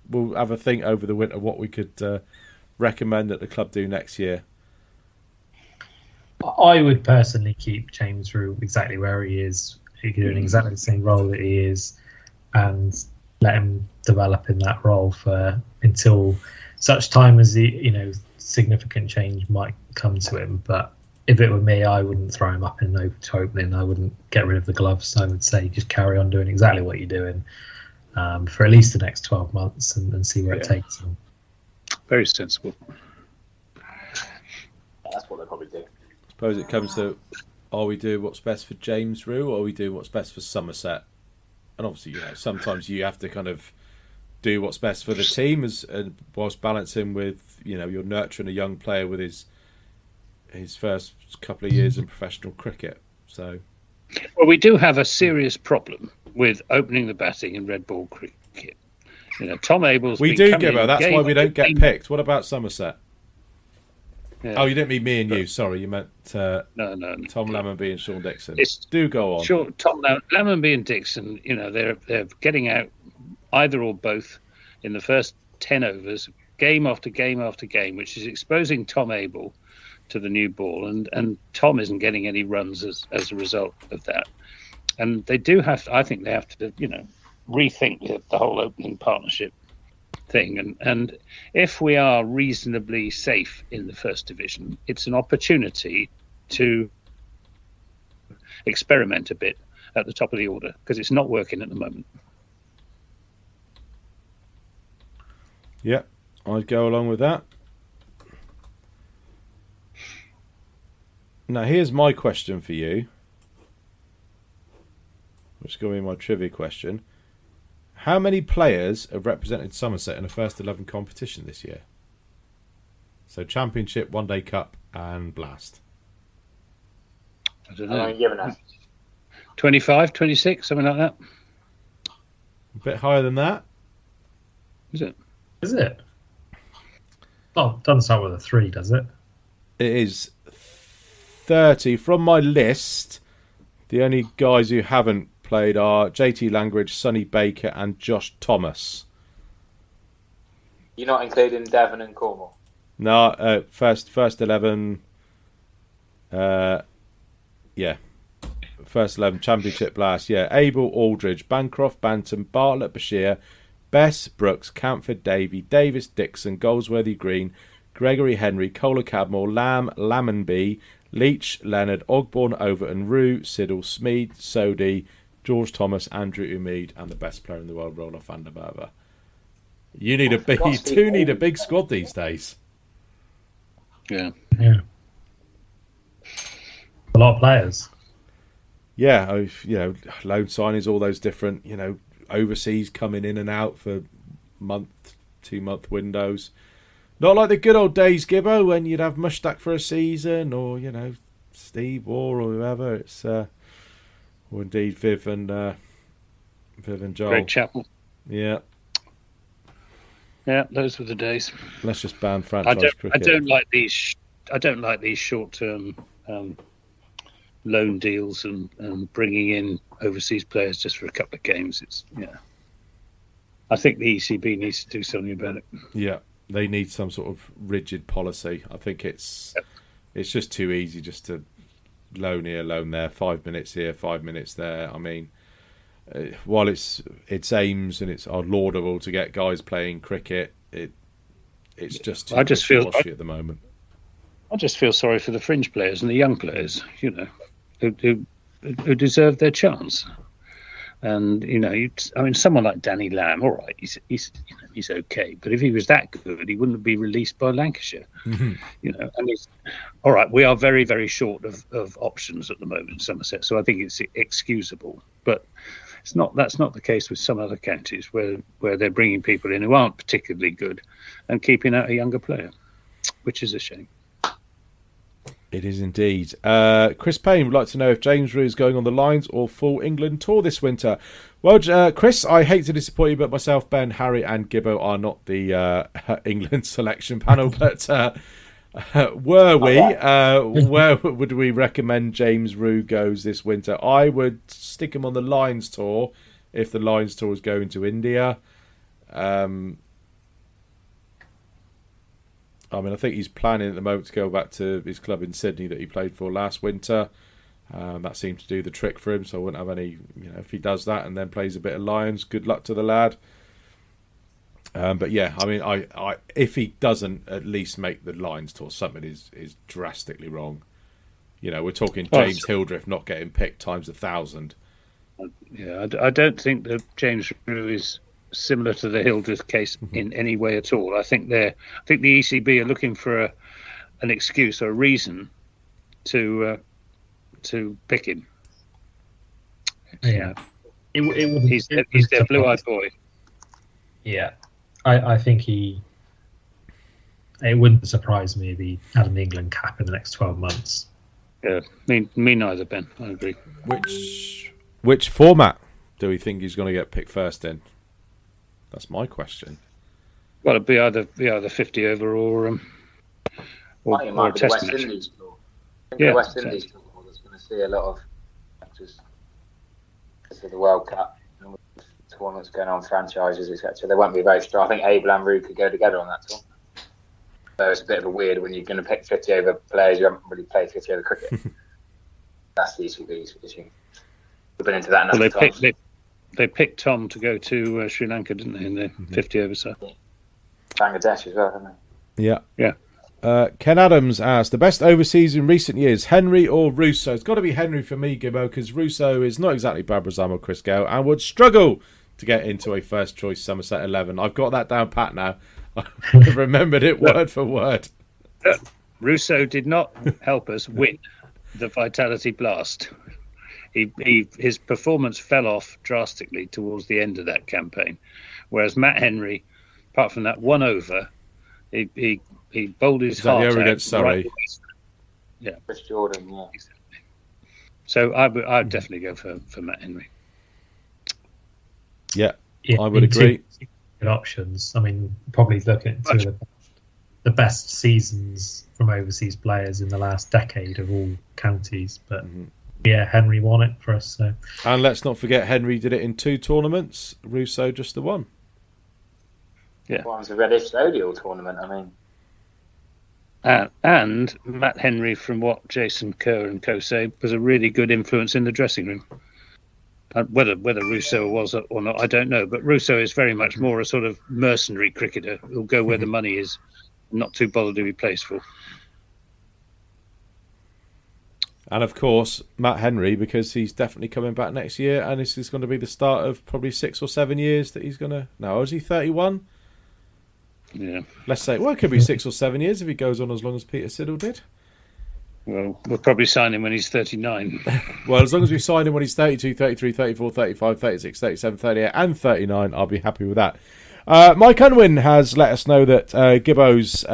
We'll have a think over the winter what we could recommend that the club do next year. I would personally keep James Rew exactly where he is, doing exactly the same role that he is, and let him develop in that role until such time as significant change might come to him. But if it were me, I wouldn't throw him up in opening. I wouldn't get rid of the gloves. I would say just carry on doing exactly what you're doing for at least the next 12 months and see where it takes him. Very sensible. That's what they'll probably do. I suppose it comes to, are we doing what's best for James Rew, or are we doing what's best for Somerset? And obviously, sometimes you have to kind of do what's best for the team whilst balancing with, you're nurturing a young player with his first couple of years in professional cricket. So, well, we do have a serious problem with opening the batting in red ball cricket. Tom Abel's. We do, Gibbo. That's why we don't get picked. What about Somerset? Yeah. Oh, you didn't mean me and you. Sorry, you meant no. Tom Lammonby and Sean Dixon. Do go on. Sure, Tom Lammonby and Dixon. They're getting out either or both in the first 10 overs, game after game after game, which is exposing Tom Abel to the new ball, and Tom isn't getting any runs as a result of that. And they do have to, I think they have to, rethink the whole opening partnership thing. And if we are reasonably safe in the first division, it's an opportunity to experiment a bit at the top of the order, because it's not working at the moment. Yeah, I'd go along with that. Now, here's my question for you, which is going to be my trivia question. How many players have represented Somerset in a first 11 competition this year? So Championship, One Day Cup, and Blast. I don't know. Giving us 25, 26, something like that. A bit higher than that. Is it? Is it? Oh, it doesn't start with a 3, does it? It is 30. From my list, the only guys who haven't played are JT Langridge, Sonny Baker, and Josh Thomas. You're not including Devon and Cornwall? No, first 11. Yeah. First 11, Championship Blast. Yeah, Abel, Aldridge, Bancroft, Bantam, Bartlett, Bashir, Bess, Brooks, Camford, Davey, Davis, Dixon, Goldsworthy, Green, Gregory, Henry, Kohler, Cadmore, Lamb, Lammonby, Leach, Leonard, Ogborn, Overton, Rew, Siddle, Smead, Sodhi, George Thomas, Andrew Umeed, and the best player in the world, Roloff van der Merwe. You do need a big squad these days. Yeah. A lot of players. Yeah, loan signings, all those different, overseas coming in and out for month, 2-month windows. Not like the good old days, Gibbo, when you'd have Mushtaq for a season, or Steve Waugh or whoever. It's or indeed Viv and Joel. Greg Chappell. Yeah, those were the days. Let's just ban franchise cricket. I don't like these short-term loan deals and bringing in overseas players just for a couple of games. I think the ECB needs to do something about it. Yeah, they need some sort of rigid policy. I think it's just too easy just to loan here, loan there, 5 minutes here, 5 minutes there. I mean, while it's aims and it's laudable to get guys playing cricket, it's just too wishy-washy at the moment. I just feel sorry for the fringe players and the young players, who deserve their chance. And someone like Danny Lamb, all right, he's okay, but if he was that good, he wouldn't be released by Lancashire. Mm-hmm. And he's all right. We are very, very short of options at the moment in Somerset, so I think it's excusable. But that's not the case with some other counties where they're bringing people in who aren't particularly good and keeping out a younger player, which is a shame. It is indeed. Chris Payne would like to know if James Rew is going on the lines or full England tour this winter. Well, Chris, I hate to disappoint you, but myself, Ben, Harry and Gibbo are not the England selection panel. But were we, where would we recommend James Rew goes this winter? I would stick him on the Lions tour if the Lions tour is going to India. I think he's planning at the moment to go back to his club in Sydney that he played for last winter. That seemed to do the trick for him, so I wouldn't have any, if he does that and then plays a bit of Lions, good luck to the lad. But yeah, I if he doesn't at least make the Lions tour, something is drastically wrong. We're talking James Hildreth not getting picked times 1,000. Yeah, I don't think that James Rew is similar to the Hildreth case in any way at all. I think the ECB are looking for an excuse or a reason to pick him. Yeah, he's their blue-eyed boy. Yeah, I think it wouldn't surprise me if he had an England cap in the next 12 months. Yeah, me neither, Ben. I agree. Which format do we think he's going to get picked first in? That's my question. Well, it'd be either 50 over or I think it might be the West Indies tour. I think the West Indies tour is going to see a lot of matches for the World Cup and with tournaments going on, franchises, etc. They won't be very strong. I think Abel and Rew could go together on that tour. So it's a bit of a weird when you're going to pick 50 over players who haven't really played 50 over cricket. That's the ECB's issue. We've been into that enough times. They picked Tom to go to Sri Lanka, didn't they, in the 50 over side? Bangladesh as well, haven't they? Yeah. Ken Adams asked, the best overseas in recent years, Henry or Russo? It's got to be Henry for me, Gibbo, because Russo is not exactly Babrazam or Chris Gale and would struggle to get into a first-choice Somerset 11. I've got that down pat now. I've remembered it word for word. Russo did not help us win the Vitality Blast. His performance fell off drastically towards the end of that campaign, whereas Matt Henry, apart from that one over, he bowled his heart out against Surrey. Yeah, Chris Jordan. Yeah. Exactly. So I'd definitely go for Matt Henry. Yeah, I would agree. Good options. Probably look at two of the best seasons from overseas players in the last decade of all counties, but. Yeah, Henry won it for us. So. And let's not forget, Henry did it in 2 tournaments. Russo just the one. Yeah, one's a Reddish Odial tournament. And Matt Henry, from what Jason Kerr and co say, was a really good influence in the dressing room. Whether Russo was or not, I don't know. But Russo is very much more a sort of mercenary cricketer who'll go where the money is, not too bothered who he plays for. And of course, Matt Henry, because he's definitely coming back next year, and this is going to be the start of probably 6 or 7 years that he's going to. Now, is he 31? Yeah. Let's say, it could be 6 or 7 years if he goes on as long as Peter Siddle did. Well, we'll probably sign him when he's 39. Well, as long as we sign him when he's 32, 33, 34, 35, 36, 37, 38, and 39, I'll be happy with that. Mike Unwin has let us know that Gibbo's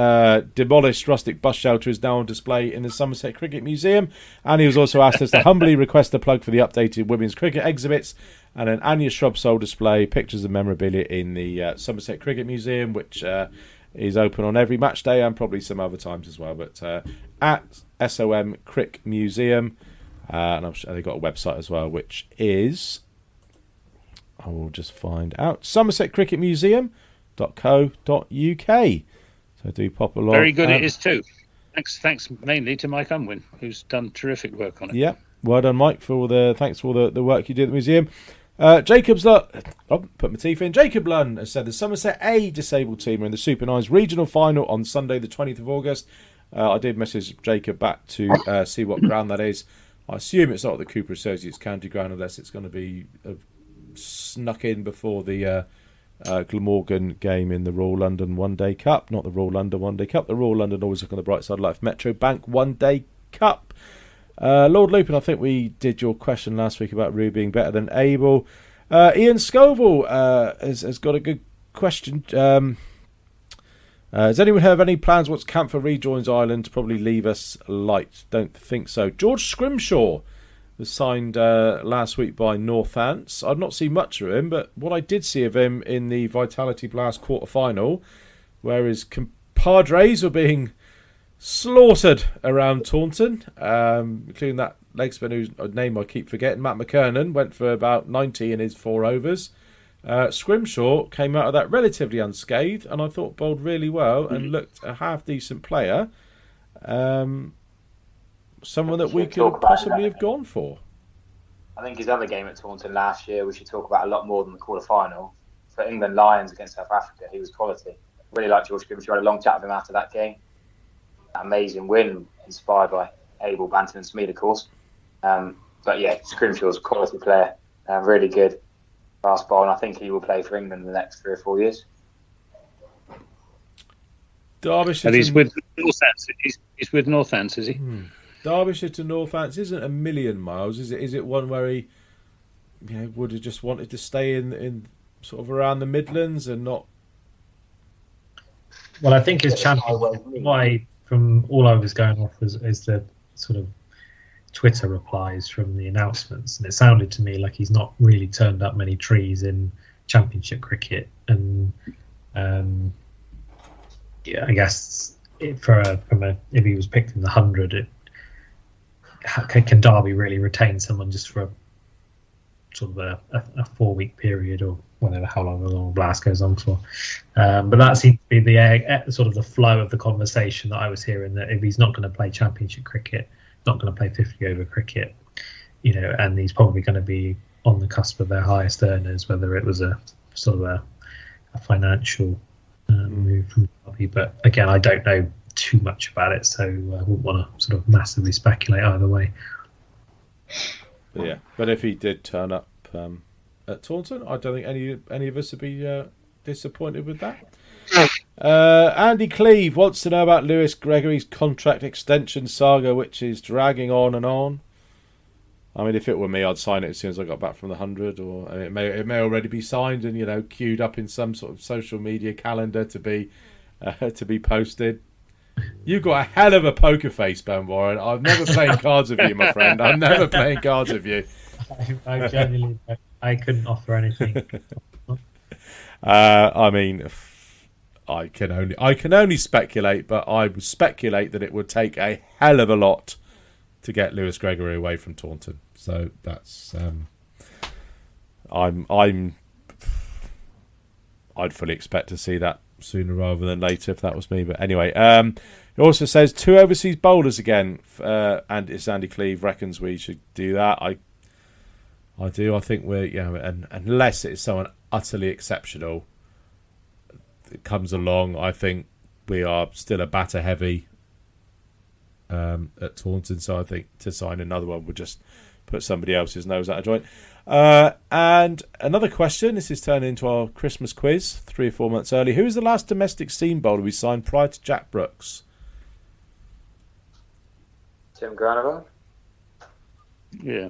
demolished rustic bus shelter is now on display in the Somerset Cricket Museum, and he was also asked us to humbly request a plug for the updated women's cricket exhibits and an Anya Shrub Soul display, pictures and memorabilia in the Somerset Cricket Museum, which is open on every match day and probably some other times as well, but at SOM Crick Museum, and I'm sure they've got a website as well, which I will just find out, somersetcricketmuseum.co.uk. So do pop along. Very good it is too. Thanks mainly to Mike Unwin, who's done terrific work on it. Yeah, well done, Mike, thanks for the work you did at the museum. Jacob Lunn has said the Somerset A disabled team are in the Super 9's regional final on Sunday the 20th of August. I did message Jacob back to see what ground that is. I assume it's not the Cooper Associates County ground, unless it's going to be snuck in before the Glamorgan game in the Royal London One Day Cup. Not the Royal London One Day Cup, the Royal London Always Look on the Bright Side of Life Metro Bank One Day Cup. Lord Lupin, I think we did your question last week about Rew being better than Abel. Ian Scoville has got a good question. Has anyone heard of any plans once Camphor rejoins Ireland to probably leave us light? Don't think so. George Scrimshaw was signed last week by Northants. I've not seen much of him, but what I did see of him in the Vitality Blast quarter-final, where his compadres were being slaughtered around Taunton, including that leg spinner whose name I keep forgetting, Matt McKernan, went for about 90 in his 4 overs. Scrimshaw came out of that relatively unscathed, and I thought bowled really well and looked a half-decent player. Someone that we could possibly have gone for. I think his other game at Taunton last year, we should talk about a lot more than the quarter-final. For England Lions against South Africa, he was quality. Really liked George Scrimshaw. I had a long chat with him after that game. That amazing win, inspired by Abel, Banton and Smead, of course. But yeah, Scrimshaw's a quality player. Really good fast ball, and I think he will play for England in the next 3 or 4 years. Derbyshire. And he's with Northants. He's with Northants, is he? Derbyshire to Northants isn't a million miles, is it? Is it one where he, would have just wanted to stay in sort of around the Midlands and not? Well, I think his channel, why from all I was going off is the sort of Twitter replies from the announcements, and it sounded to me like he's not really turned up many trees in Championship cricket, and I guess if he was picked in the 100, can Derby really retain someone just for sort of a 4-week period or whatever, how long the long blast goes on for? But that seems to be the sort of the flow of the conversation that I was hearing, that if he's not going to play Championship cricket, not going to play 50-over cricket, and he's probably going to be on the cusp of their highest earners, whether it was a sort of a financial move from Derby. But again, I don't know too much about it, so I wouldn't want to sort of massively speculate either way. But if he did turn up at Taunton, I don't think any of us would be disappointed with that. Andy Cleve wants to know about Lewis Gregory's contract extension saga, which is dragging on and on. I mean, if it were me, I'd sign it as soon as I got back from the 100, or it may already be signed and queued up in some sort of social media calendar to be posted. You've got a hell of a poker face, Ben Warren. I'm never playing cards with you, my friend. I'm never playing cards with you. I genuinely, I couldn't offer anything. I mean, I can only speculate, but I would speculate that it would take a hell of a lot to get Lewis Gregory away from Taunton. So that's I'd fully expect to see that sooner rather than later if that was me. But anyway, it also says 2 overseas bowlers again, and it's Andy Cleve reckons we should do that. I do. I think we're and unless it's someone utterly exceptional that comes along, I think we are still a batter heavy at Taunton. So I think to sign another one would just put somebody else's nose out of joint. And another question, this is turning into our Christmas quiz 3 or 4 months early. Who was the last domestic seam bowler we signed prior to Jack Brooks? Tim Granover? Yeah.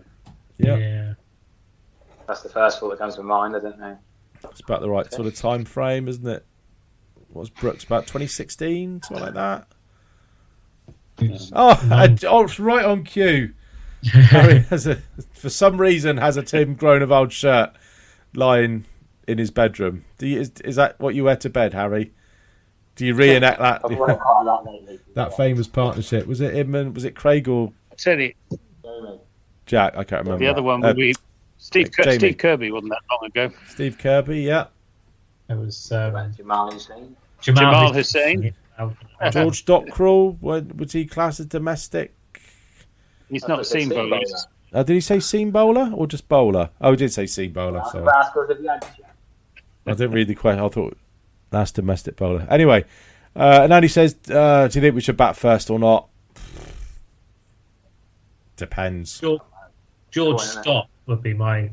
That's the first thought that comes to mind, I don't know. It's about the right sort of time frame, isn't it? What was Brooks, about 2016, something like that? It's right on cue. Harry for some reason has a Tim Groenewald shirt lying in his bedroom. Is that what you wear to bed, Harry? Do you reenact that? That famous partnership. Was it him and was it Craig or Teddy? Jack? I can't remember. The other one would be Steve Kirby, wasn't that long ago? Steve Kirby, yeah. It was Jamal Hussain. Jamal Hussain. George Dockrell, was he classed as domestic? He's not a seam bowler. Did he say seam bowler or just bowler? Oh, he did say seam bowler. Sorry. I didn't read the question. I thought that's domestic bowler. Anyway, and Andy says, do you think we should bat first or not? Depends. George Scott would be my...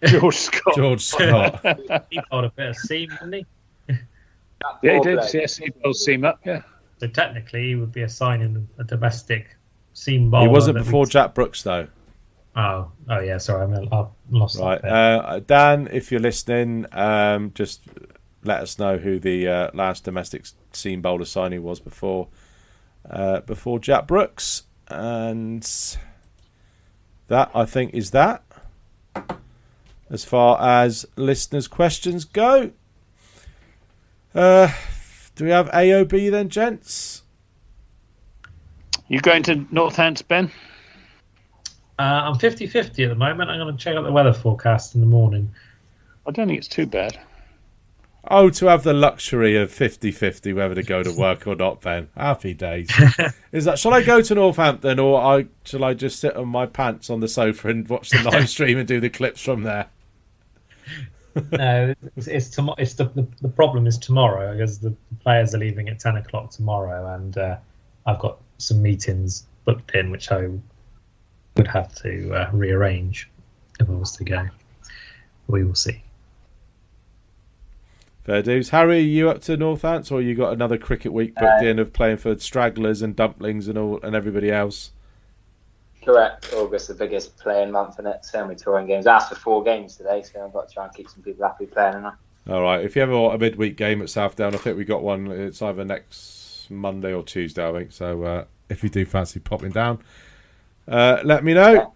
George Scott. George Scott. He got a bit of seam, didn't he? Yeah, he did. Yes, he bowled seam up, yeah. So technically he would be assigning a domestic seam bowler. He wasn't before Jack Brooks, though. Oh yeah, sorry, I've lost right. that. Dan, if you're listening, just let us know who the last domestic seam bowler signing was before Jack Brooks. And that, I think, is that. As far as listeners' questions go. Do we have AOB then, gents? You going to Northants, Ben? I'm 50-50 at the moment. I'm going to check out the weather forecast in the morning. I don't think it's too bad. Oh, to have the luxury of 50-50 whether to go to work or not, Ben. Happy days. Is that, shall I go to Northampton, or shall I just sit on my pants on the sofa and watch the live stream and do the clips from there? No, it's tomorrow. The problem is tomorrow, because the players are leaving at 10 o'clock tomorrow, and I've got some meetings booked in, which I would have to rearrange if I was to go. We will see. Fair dues. Harry, are you up to Northants, or you got another cricket week booked in of playing for stragglers and dumplings and everybody else? Correct. August, the biggest playing month in it. So many touring games. I asked for 4 games today, so I've got to try and keep some people happy playing. All right. If you ever want a midweek game at Southdown, I think we got one. It's either next Monday or Tuesday, I think. So if you do fancy popping down, let me know.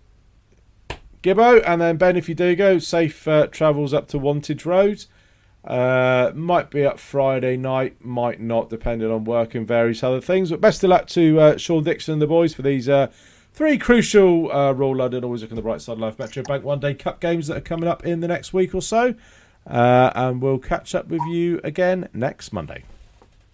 Gibbo, and then Ben, if you do go, safe travels up to Wantage Road. Might be up Friday night, might not, depending on work and various other things. But best of luck to Sean Dixon and the boys for these 3 crucial Royal London, always look on the bright side of life, Metro Bank One Day Cup games that are coming up in the next week or so. And we'll catch up with you again next Monday.